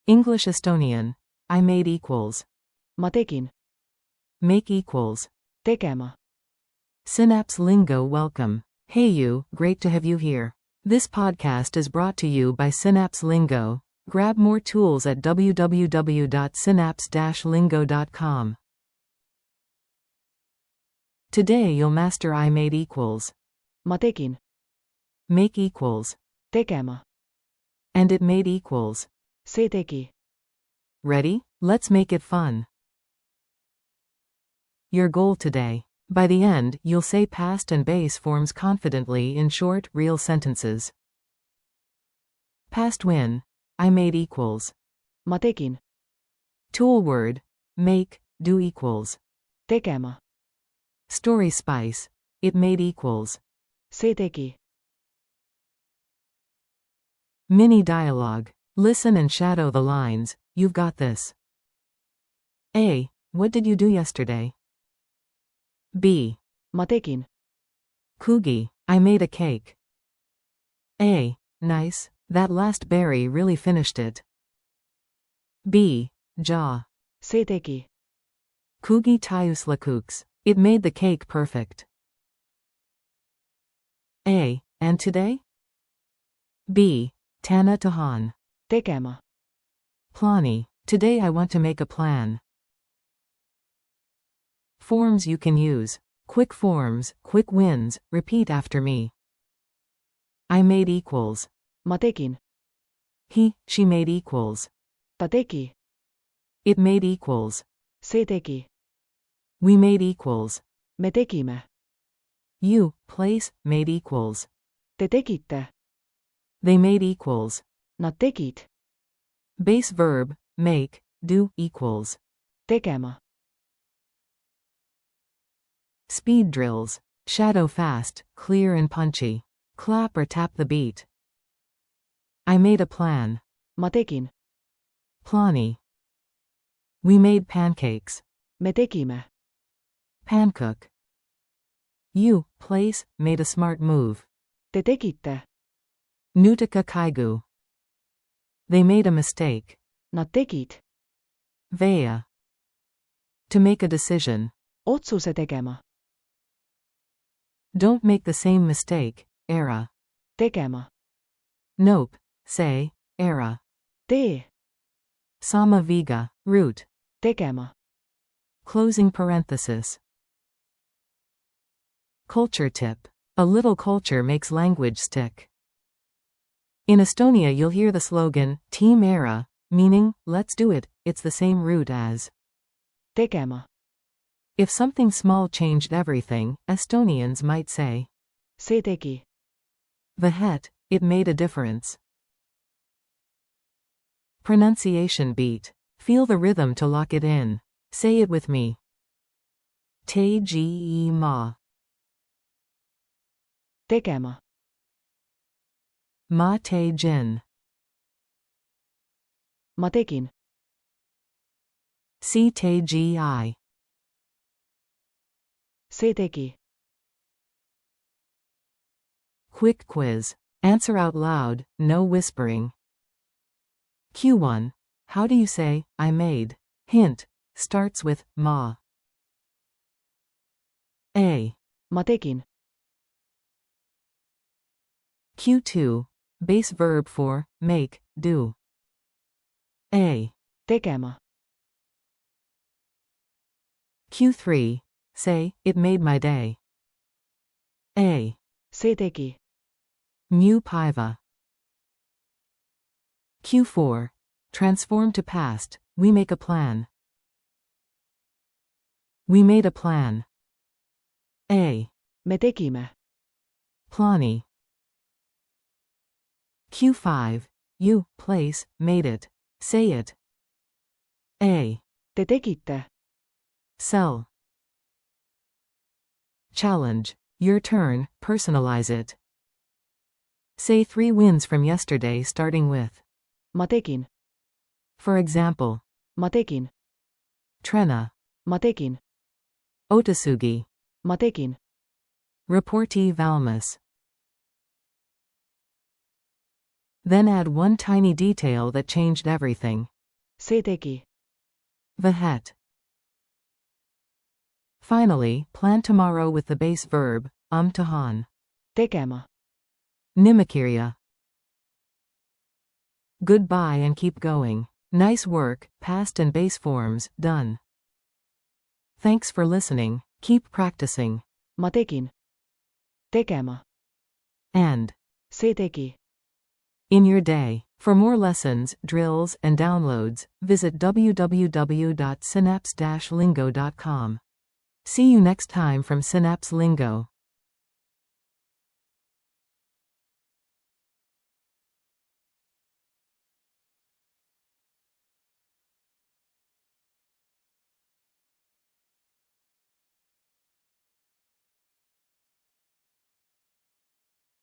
English Estonian. I made equals. ma tegin. Make equals. tegema. Synapse Lingo welcome. Hey you, great to have you here. This podcast is brought to you by Synapse Lingo. Grab more tools at www.synapse-lingo.com. Today you'll master I made equals. ma tegin. Make equals. tegema. And it made equals. see tegi. Ready? Let's make it fun. Your goal today. By the end, you'll say past and base forms confidently in short, real sentences. Past win. I made equals. ma tegin. Tool word. Make, do equals. tegema. Story spice. It made equals. see tegi. Mini dialogue. Listen and shadow the lines. You've got this. A. What did you do yesterday? B. ma tegin. Coogie. I made a cake. A. Nice. That last berry really finished it. B. Jaw. see tegi. Coogie tajus lakuks. It made the cake perfect. A. And today? B. Tana tahan. tegema. Plani. Today I want to make a plan. Forms you can use. Quick forms, quick wins, repeat after me. I made equals. ma tegin. He, she made equals. ta tegi. It made equals. see tegi. We made equals. me tegime. You, place, made equals. te tegite. They made equals. nad tegid. Base verb, make, do, equals. tegema. Speed drills. Shadow fast, clear and punchy. Clap or tap the beat. I made a plan. ma tegin. Plani. We made pancakes. me tegime. Pancook. You, place, made a smart move. te tegite. Nutika kaigu. They made a mistake. nad tegid. Vea. To make a decision. otsuse tegema. Don't make the same mistake, era. tegema. Nope, say, era. tee. Sama viga, root. tegema. Closing parenthesis. Culture tip. A little culture makes language stick. In Estonia you'll hear the slogan, Team Era, meaning, let's do it. It's the same root as tegema. if something small changed everything, Estonians might say. see tegi. Vahet, it made a difference. Pronunciation beat. Feel the rhythm to lock it in. Say it with me. Tegin. tegema. Ma tegin. ma tegin. Si tegi. see tegi. Quick quiz. Answer out loud, no whispering. Q1. How do you say, I made? Hint. Starts with, ma. A. ma tegin. Q2. Base verb for, make, do. A. tegema. Q3. Say, it made my day. A. see tegi. Mu paiva. Q4. Transform to past, we make a plan. We made a plan. A. me tegime. Plani. Q5. You, place, made it. Say it. A. te tegite. Sell. Challenge. Your turn, personalize it. Say 3 wins from yesterday starting with. ma tegin. For example. ma tegin. ma Trena. tegin. Otasugi. ma tegin. Reportee Valmus. Then add one tiny detail that changed everything. Se teki. The het. Finally, plan tomorrow with the base verb, tahan. Tekemä. Nimikirja. Goodbye and keep going. Nice work, past and base forms, done. Thanks for listening, keep practicing. Mä tekin. Tekemä. And Se teki. in your day. For more lessons, drills, and downloads, visit www.synapse-lingo.com. See you next time from Synapse Lingo.